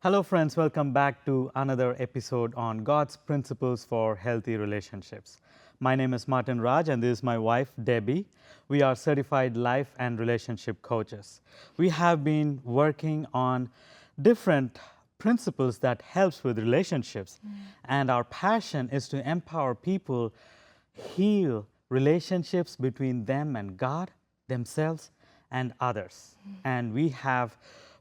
Hello friends, welcome back to another episode on God's Principles for Healthy Relationships. My name is Martin Raj and this is my wife Debbie. We are certified life and relationship coaches. We have been working on different principles that helps with relationships and our passion is to empower people heal relationships between them and God, themselves and others. And we have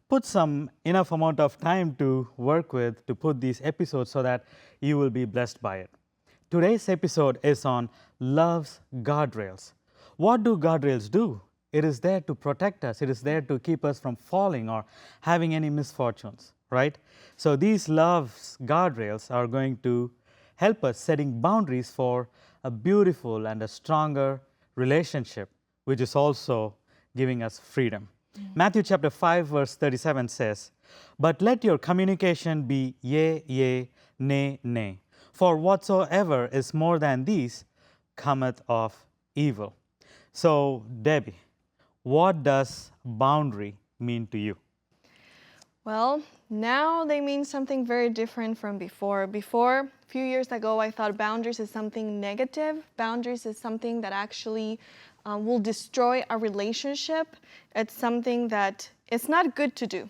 put some enough amount of time to work with to put these episodes so that you will be blessed by it. Today's episode is on love's guardrails. What do guardrails do? It is there to protect us. It is there to keep us from falling or having any misfortunes, right? So these love's guardrails are going to help us setting boundaries for a beautiful and a stronger relationship, which is also giving us freedom. Matthew chapter 5 verse 37 says, "But let your communication be yea, yea, nay, nay. For whatsoever is more than these cometh of evil." So Debbie, what does boundary mean to you? Well, now they mean something very different from before. Before, a few years ago, I thought boundaries is something negative. Boundaries is something that actually will destroy a relationship. It's something that it's not good to do.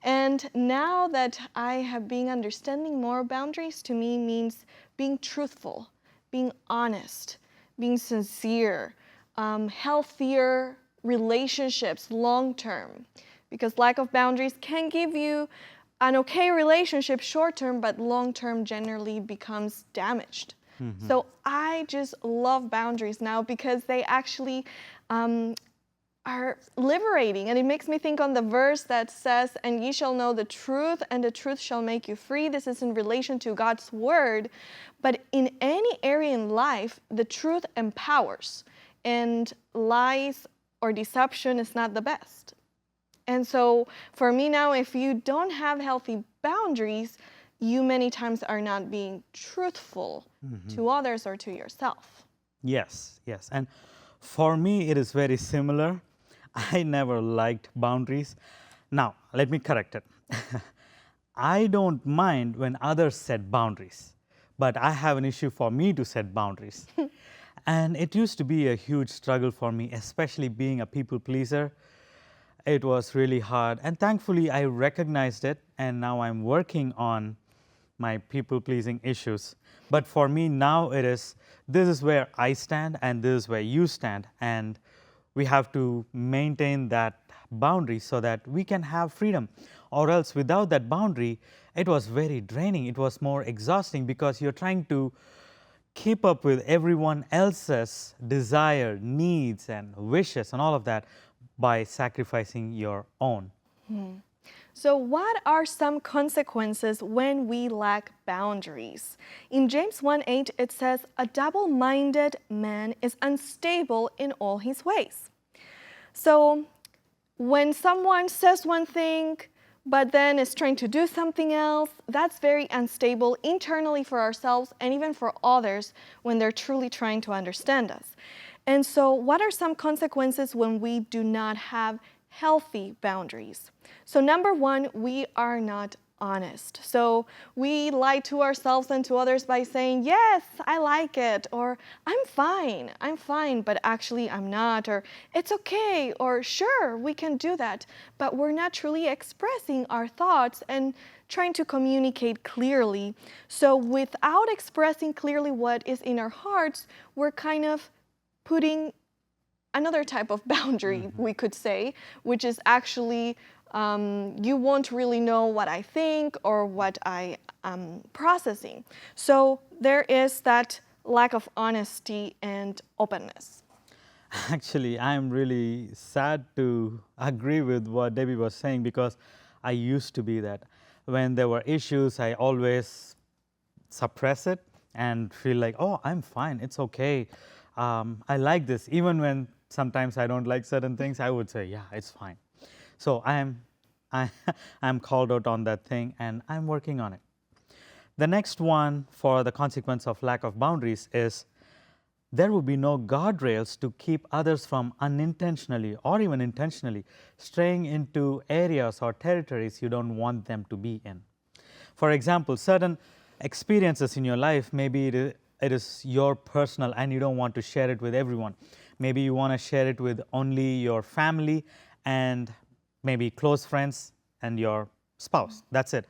And now that I have been understanding more, boundaries to me means being truthful, being honest, being sincere, healthier relationships long term. Because lack of boundaries can give you an okay relationship short term, but long term generally becomes damaged. So I just love boundaries now because they actually are liberating. And it makes me think on the verse that says, "And ye shall know the truth, and the truth shall make you free." This is in relation to God's word. But in any area in life, the truth empowers. And lies or deception is not the best. And so for me now, if you don't have healthy boundaries, you many times are not being truthful to others or to yourself. Yes, yes. And for me, it is very similar. I never liked boundaries. Now, let me correct it. I don't mind when others set boundaries, but I have an issue for me to set boundaries. And it used to be a huge struggle for me, especially being a people pleaser. It was really hard. And thankfully, I recognized it, and now I'm working on my people-pleasing issues. But for me now this is where I stand and this is where you stand. And we have to maintain that boundary so that we can have freedom. Or else without that boundary, it was very draining. It was more exhausting because you're trying to keep up with everyone else's desire, needs and wishes and all of that by sacrificing your own. So what are some consequences when we lack boundaries? In James 1:8, it says, "A double-minded man is unstable in all his ways." So when someone says one thing, but then is trying to do something else, that's very unstable internally for ourselves and even for others when they're truly trying to understand us. And so what are some consequences when we do not have healthy boundaries? So number one, we are not honest. So we lie to ourselves and to others by saying, "Yes, I like it," or I'm fine, but actually I'm not," or "It's okay," or "Sure, we can do that." But we're not truly expressing our thoughts and trying to communicate clearly. So without expressing clearly what is in our hearts, we're kind of putting another type of boundary, we could say, which is actually you won't really know what I think or what I am processing. So there is that lack of honesty and openness. Actually, I'm really sad to agree with what Debbie was saying because I used to be that. When there were issues, I always suppress it and feel like, "Oh, I'm fine, it's okay. I like this." Even when sometimes I don't like certain things, I would say, "Yeah, it's fine." So I'm called out on that thing and I'm working on it. The next one for the consequence of lack of boundaries is there will be no guardrails to keep others from unintentionally or even intentionally straying into areas or territories you don't want them to be in. For example, certain experiences in your life, maybe it is your personal and you don't want to share it with everyone. Maybe you want to share it with only your family and maybe close friends and your spouse. That's it.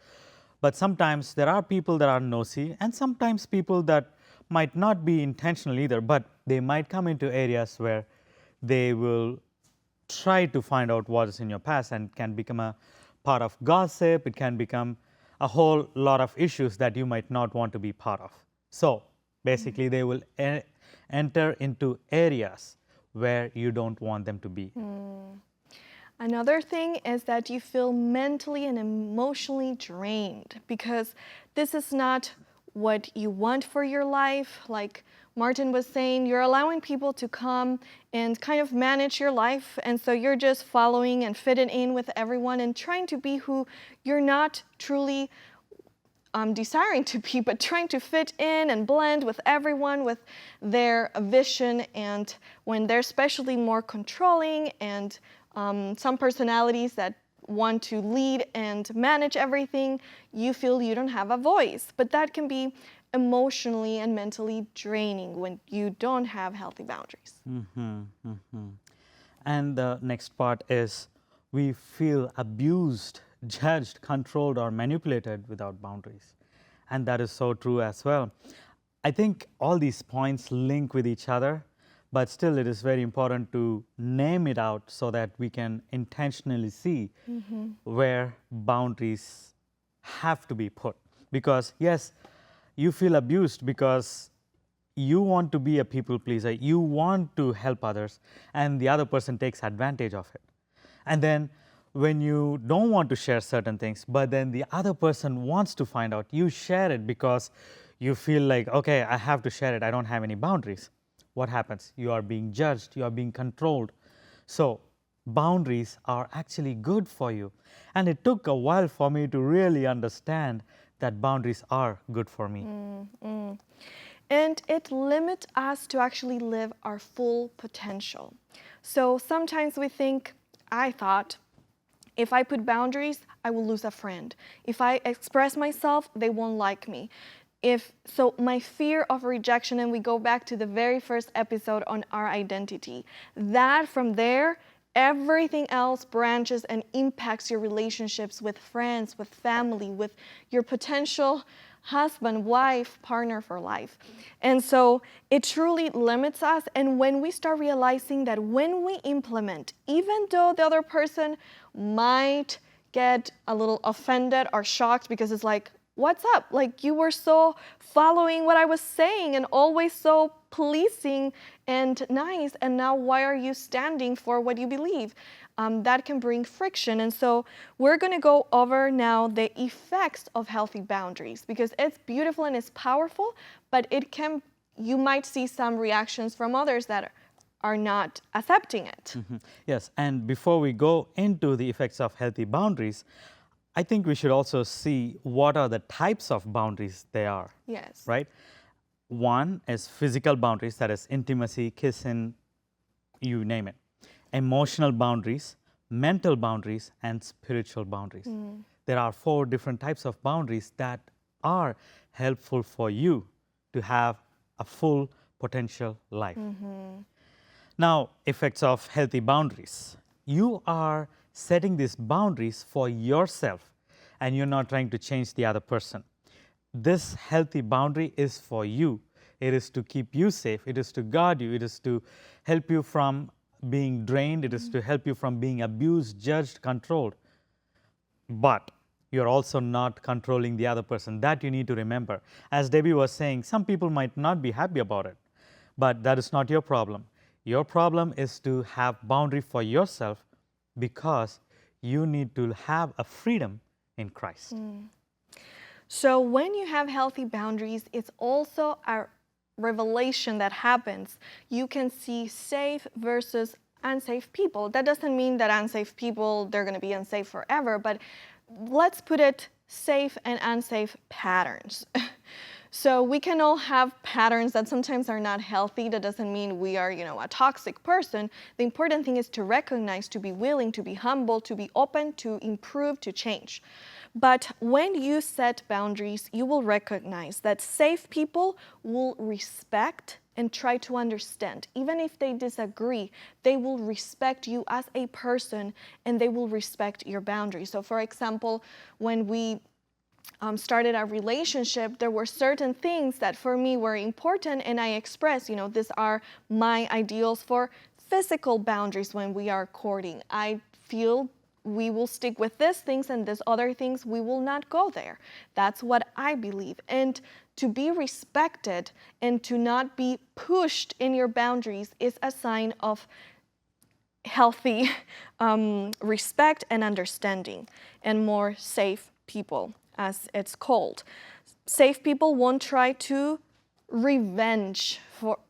But sometimes there are people that are nosy and sometimes people that might not be intentional either, but they might come into areas where they will try to find out what is in your past, and can become a part of gossip. It can become a whole lot of issues that you might not want to be part of. So basically they will enter into areas where you don't want them to be. Another thing is that you feel mentally and emotionally drained because this is not what you want for your life. Like Martin was saying, you're allowing people to come and kind of manage your life, and so you're just following and fitting in with everyone and trying to be who you're not truly desiring to be, but trying to fit in and blend with everyone with their vision. And when they're especially more controlling and some personalities that want to lead and manage everything, you feel you don't have a voice. But that can be emotionally and mentally draining when you don't have healthy boundaries. And the next part is we feel abused, judged, controlled, or manipulated without boundaries. And that is so true as well. I think all these points link with each other, but still it is very important to name it out so that we can intentionally see where boundaries have to be put. Because yes, you feel abused because you want to be a people pleaser, you want to help others, and the other person takes advantage of it. And then when you don't want to share certain things, but then the other person wants to find out, you share it because you feel like, okay, I have to share it, I don't have any boundaries. What happens? You are being judged, you are being controlled. So boundaries are actually good for you. And it took a while for me to really understand that boundaries are good for me. And it limits us to actually live our full potential. So sometimes we think, I thought, if I put boundaries, I will lose a friend. If I express myself, they won't like me. So my fear of rejection, and we go back to the very first episode on our identity, that from there, everything else branches and impacts your relationships with friends, with family, with your potential husband, wife, partner for life. And so it truly limits us. And when we start realizing that when we implement, even though the other person might get a little offended or shocked because it's like, what's up? Like, you were so following what I was saying and always so pleasing and nice, and now why are you standing for what you believe? That can bring friction. And so we're going to go over now the effects of healthy boundaries, because it's beautiful and it's powerful, but you might see some reactions from others that are not accepting it. Yes, and before we go into the effects of healthy boundaries, I think we should also see what are the types of boundaries they are. Yes. Right? One is physical boundaries, that is intimacy, kissing, you name it. Emotional boundaries, mental boundaries, and spiritual boundaries. There are 4 different types of boundaries that are helpful for you to have a full potential life. Now, effects of healthy boundaries. You are setting these boundaries for yourself and you're not trying to change the other person. This healthy boundary is for you. It is to keep you safe. It is to guard you. It is to help you from being drained. It is to help you from being abused, judged, controlled. But you're also not controlling the other person. That you need to remember. As Debbie was saying, some people might not be happy about it, but that is not your problem. Your problem is to have boundary for yourself, because you need to have a freedom in Christ. So when you have healthy boundaries, it's also a revelation that happens. You can see safe versus unsafe people. That doesn't mean that unsafe people, they're going to be unsafe forever, but let's put it safe and unsafe patterns. So we can all have patterns that sometimes are not healthy. That doesn't mean we are, a toxic person. The important thing is to recognize, to be willing, to be humble, to be open, to improve, to change. But when you set boundaries, you will recognize that safe people will respect and try to understand. Even if they disagree, they will respect you as a person and they will respect your boundaries. So for example, when we started our relationship, there were certain things that for me were important, and I expressed, these are my ideals for physical boundaries when we are courting. I feel we will stick with these things, and these other things, we will not go there. That's what I believe. And to be respected and to not be pushed in your boundaries is a sign of healthy respect and understanding, and more safe people, as it's called. Safe people won't try to revenge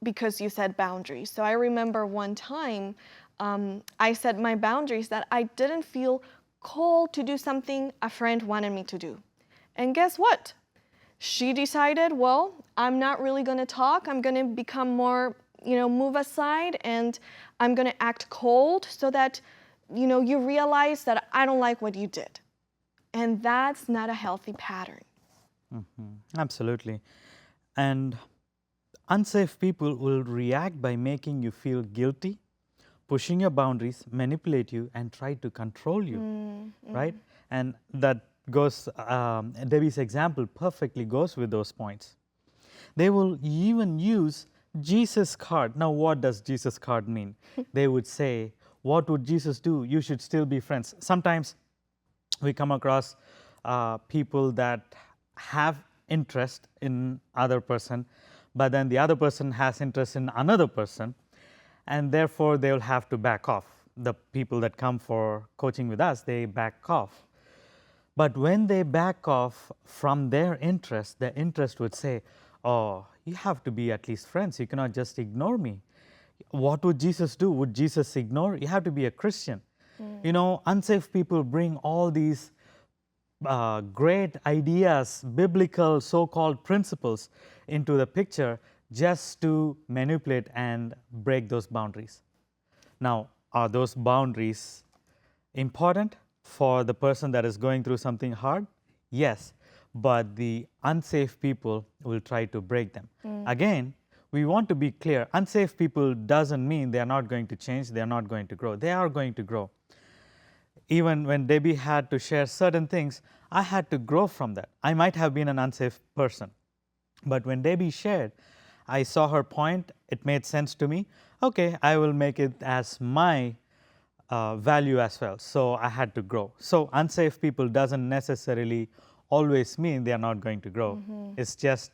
because you set boundaries. So I remember one time I set my boundaries that I didn't feel called to do something a friend wanted me to do. And guess what? She decided, well, I'm not really going to talk. I'm going to become more, move aside, and I'm going to act cold so that, you realize that I don't like what you did. And that's not a healthy pattern. Absolutely. And unsafe people will react by making you feel guilty, pushing your boundaries, manipulate you, and try to control you, right? And that goes, Debbie's example perfectly goes with those points. They will even use Jesus card. Now, what does Jesus card mean? They would say, what would Jesus do? You should still be friends. Sometimes we come across people that have interest in other person, but then the other person has interest in another person, and therefore they will have to back off. The people that come for coaching with us, they back off. But when they back off from their interest, the interest would say, oh, you have to be at least friends. You cannot just ignore me. What would Jesus do? Would Jesus ignore? You have to be a Christian. Unsafe people bring all these great ideas, biblical so-called principles into the picture just to manipulate and break those boundaries. Now, are those boundaries important for the person that is going through something hard? Yes, but the unsafe people will try to break them. Again, we want to be clear. Unsafe people doesn't mean they are not going to change, they are not going to grow. They are going to grow. Even when Debbie had to share certain things, I had to grow from that. I might have been an unsafe person, but when Debbie shared, I saw her point, it made sense to me. Okay, I will make it as my value as well. So I had to grow. So unsafe people doesn't necessarily always mean they are not going to grow. It's just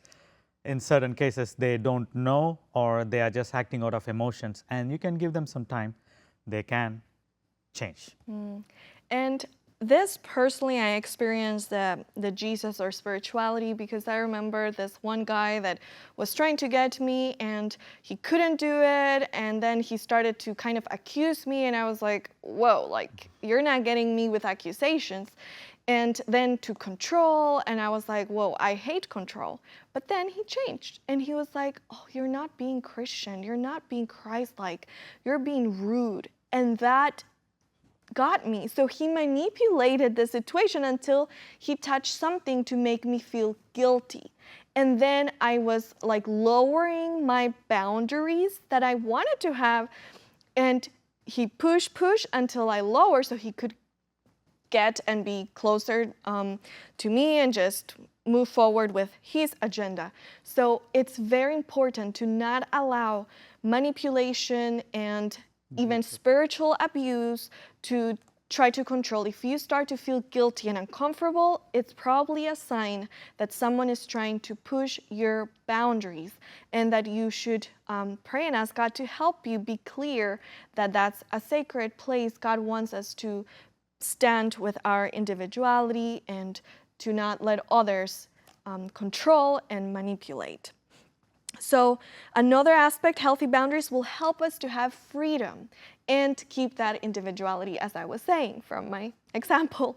in certain cases they don't know, or they are just acting out of emotions, and you can give them some time, they can change. And this personally, I experienced the Jesus or spirituality, because I remember this one guy that was trying to get me and he couldn't do it, and then he started to kind of accuse me, and I was like, whoa, like, you're not getting me with accusations. And then to control, and I was like, whoa, I hate control. But then he changed, and he was like, oh, you're not being Christian, you're not being Christ-like, you're being rude. And that got me. So he manipulated the situation until he touched something to make me feel guilty. And then I was like lowering my boundaries that I wanted to have, and he pushed until I lowered so he could get and be closer to me and just move forward with his agenda. So it's very important to not allow manipulation and even spiritual abuse to try to control. If you start to feel guilty and uncomfortable, it's probably a sign that someone is trying to push your boundaries, and that you should pray and ask God to help you be clear that that's a sacred place. God wants us to stand with our individuality and to not let others control and manipulate. So another aspect, healthy boundaries will help us to have freedom and keep that individuality, as I was saying from my example.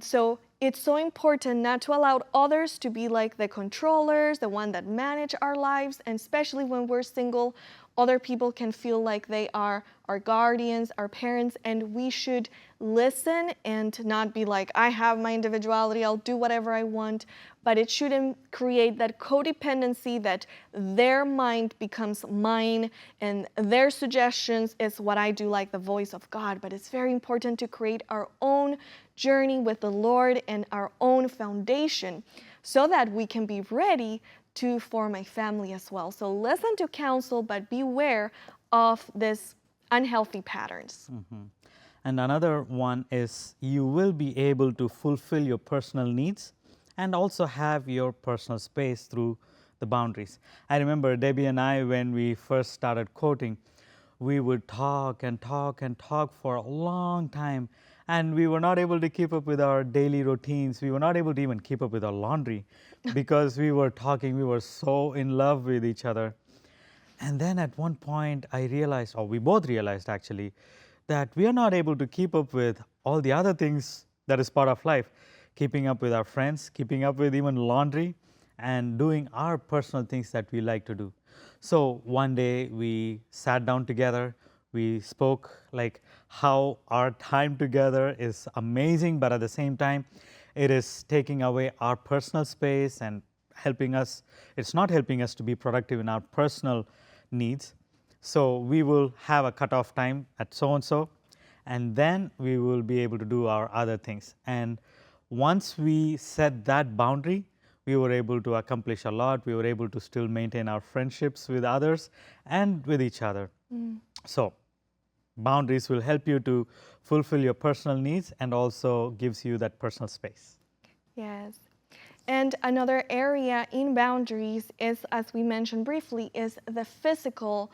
So it's so important not to allow others to be like the controllers, the one that manage our lives, and especially when we're single, other people can feel like they are our guardians, our parents, and we should listen and not be like, I have my individuality, I'll do whatever I want, but it shouldn't create that codependency that their mind becomes mine and their suggestions is what I do, like the voice of God. But it's very important to create our own journey with the Lord and our own foundation so that we can be ready to form a family as well. So listen to counsel, but beware of these unhealthy patterns. And another one is you will be able to fulfill your personal needs and also have your personal space through the boundaries. I remember Debbie and I, when we first started courting, we would talk and talk and talk for a long time, and we were not able to keep up with our daily routines. We were not able to even keep up with our laundry because we were talking, we were so in love with each other. And then at one point I realized, or we both realized actually, that we are not able to keep up with all the other things that is part of life, keeping up with our friends, keeping up with even laundry, and doing our personal things that we like to do. So one day we sat down together, we spoke like how our time together is amazing, but at the same time, it is taking away our personal space and helping us, it's not helping us to be productive in our personal needs. So we will have a cutoff time at so-and-so, and then we will be able to do our other things. And once we set that boundary, we were able to accomplish a lot. We were able to still maintain our friendships with others and with each other. So boundaries will help you to fulfill your personal needs and also gives you that personal space. Yes. And another area in boundaries is, as we mentioned briefly, is the physical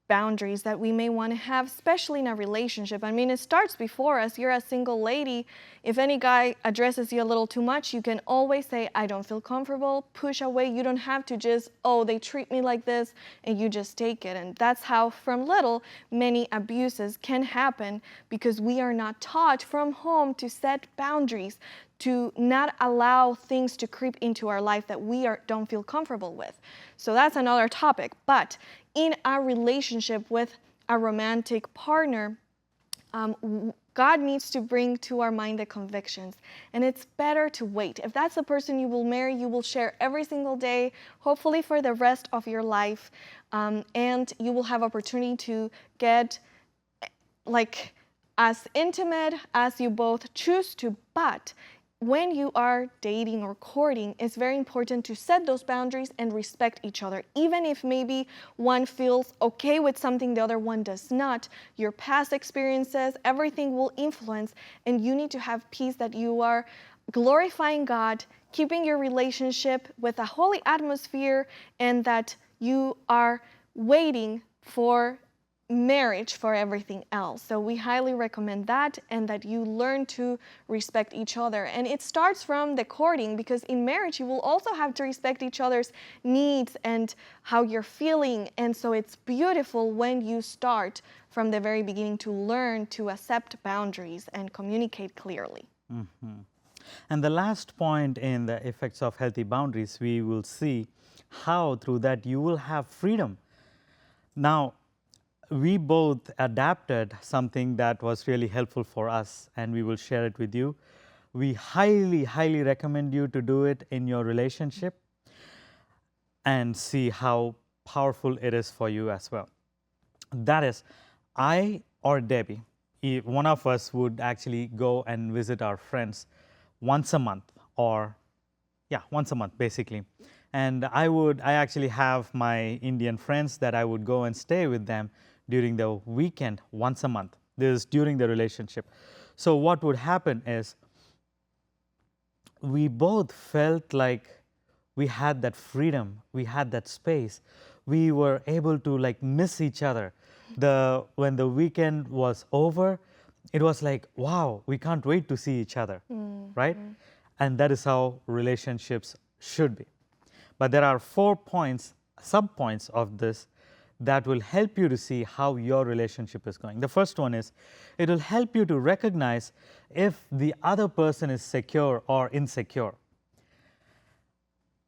boundaries that we may want to have, especially in a relationship. I mean, it starts before us. You're a single lady. If any guy addresses you a little too much, you can always say, I don't feel comfortable, push away. You don't have to just, oh, they treat me like this, and you just take it. And that's how from little, many abuses can happen because we are not taught from home to set boundaries, to not allow things to creep into our life that we don't feel comfortable with. So that's another topic. But in our relationship with a romantic partner, God needs to bring to our mind the convictions. And it's better to wait. If that's the person you will marry, you will share every single day, hopefully for the rest of your life. And you will have opportunity to get like as intimate as you both choose to. But when you are dating or courting, it's very important to set those boundaries and respect each other. Even if maybe one feels okay with something the other one does not, your past experiences, everything will influence, and you need to have peace that you are glorifying God, keeping your relationship with a holy atmosphere, and that you are waiting for marriage for everything else. So we highly recommend that, and that you learn to respect each other. And it starts from the courting, because in marriage you will also have to respect each other's needs and how you're feeling. And so it's beautiful when you start from the very beginning to learn to accept boundaries and communicate clearly. And the last point in the effects of healthy boundaries, we will see how through that you will have freedom. Now, we both adapted something that was really helpful for us, and we will share it with you. We highly, highly recommend you to do it in your relationship and see how powerful it is for you as well. That is, I or Debbie, one of us would actually go and visit our friends once a month, or once a month basically. And I actually have my Indian friends that I would go and stay with them during the weekend once a month. This is during the relationship. So what would happen is we both felt like we had that freedom, we had that space. We were able to like miss each other. When the weekend was over, it was like, wow, we can't wait to see each other, right? And that is how relationships should be. But there are 4 points, sub-points of this that will help you to see how your relationship is going. The first one is, it will help you to recognize if the other person is secure or insecure.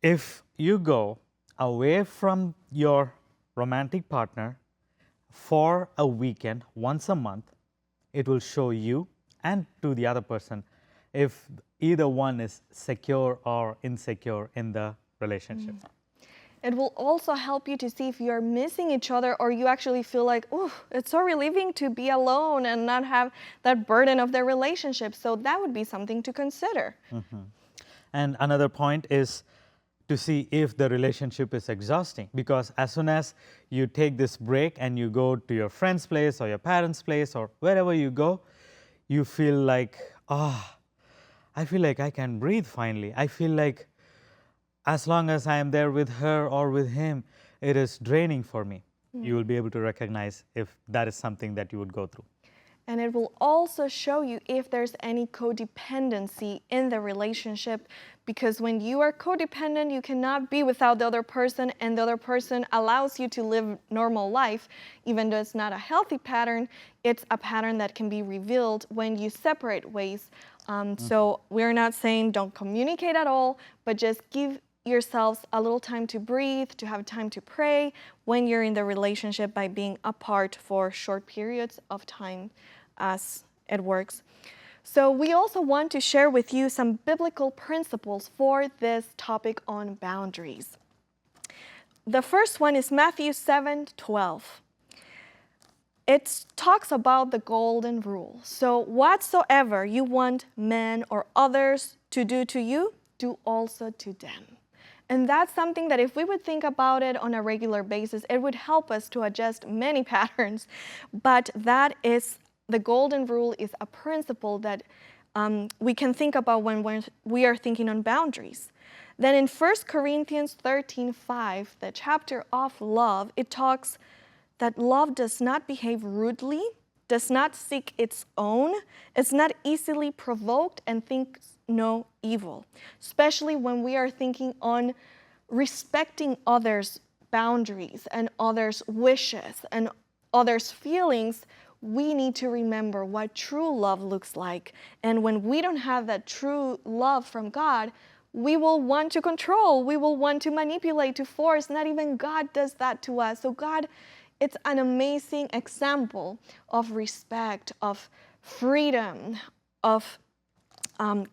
If you go away from your romantic partner for a weekend once a month, it will show you and to the other person if either one is secure or insecure in the relationship. It will also help you to see if you're missing each other or you actually feel like, oh, it's so relieving to be alone and not have that burden of the relationship. So that would be something to consider. And another point is to see if the relationship is exhausting, because as soon as you take this break and you go to your friend's place or your parents' place or wherever you go, you feel like, I feel like I can breathe finally. I feel like as long as I am there with her or with him, it is draining for me. You will be able to recognize if that is something that you would go through. And it will also show you if there's any codependency in the relationship, because when you are codependent, you cannot be without the other person, and the other person allows you to live normal life. Even though it's not a healthy pattern, it's a pattern that can be revealed when you separate ways. So we're not saying don't communicate at all, but just give yourselves a little time to breathe, to have time to pray when you're in the relationship by being apart for short periods of time as it works. So we also want to share with you some biblical principles for this topic on boundaries. The first one is Matthew 7:12. It talks about the golden rule. So whatsoever you want men or others to do to you, do also to them. And that's something that if we would think about it on a regular basis, it would help us to adjust many patterns. But that is, the golden rule is a principle that we can think about when we are thinking on boundaries. Then in 1 Corinthians 13:5, the chapter of love, it talks that love does not behave rudely, does not seek its own, is not easily provoked, and thinks no evil. Especially when we are thinking on respecting others' boundaries and others' wishes and others' feelings, we need to remember what true love looks like. And when we don't have that true love from God, we will want to control, we will want to manipulate, to force. Not even God does that to us. So God, it's an amazing example of respect, of freedom, of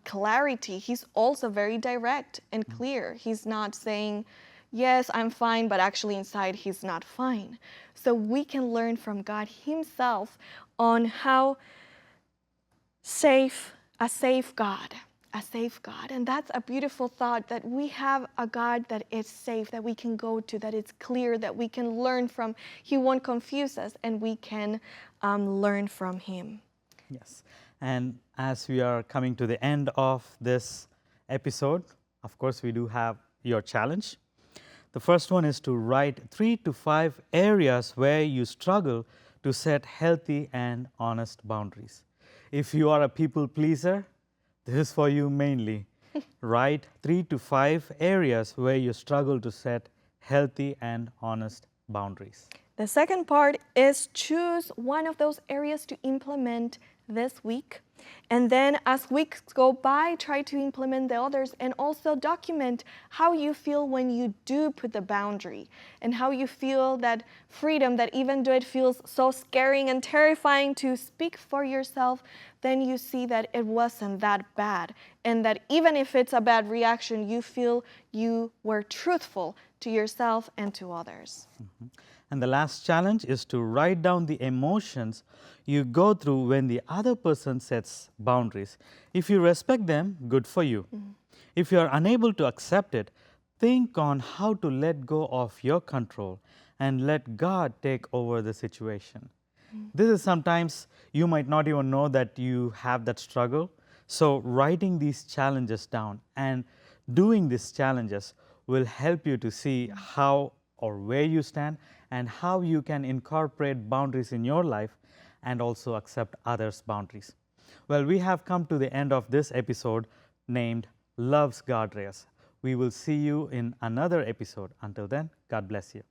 clarity. He's also very direct and clear. He's not saying, yes, I'm fine, but actually inside he's not fine. So we can learn from God himself on how a safe God. And that's a beautiful thought, that we have a God that is safe, that we can go to, that it's clear, that we can learn from. He won't confuse us, and we can learn from him. Yes. And as we are coming to the end of this episode, of course, we do have your challenge. The first one is to write 3 to 5 areas where you struggle to set healthy and honest boundaries. If you are a people pleaser, this is for you mainly. Write 3 to 5 areas where you struggle to set healthy and honest boundaries. The second part is choose one of those areas to implement this week. And then as weeks go by, try to implement the others, and also document how you feel when you do put the boundary, and how you feel that freedom, that even though it feels so scaring and terrifying to speak for yourself, then you see that it wasn't that bad, and that even if it's a bad reaction, you feel you were truthful to yourself and to others. And the last challenge is to write down the emotions you go through when the other person sets boundaries. If you respect them, good for you. If you are unable to accept it, think on how to let go of your control and let God take over the situation. This is sometimes you might not even know that you have that struggle. So writing these challenges down and doing these challenges will help you to see how or where you stand and how you can incorporate boundaries in your life and also accept others' boundaries. Well, we have come to the end of this episode named Love's Guardrails. We will see you in another episode. Until then, God bless you.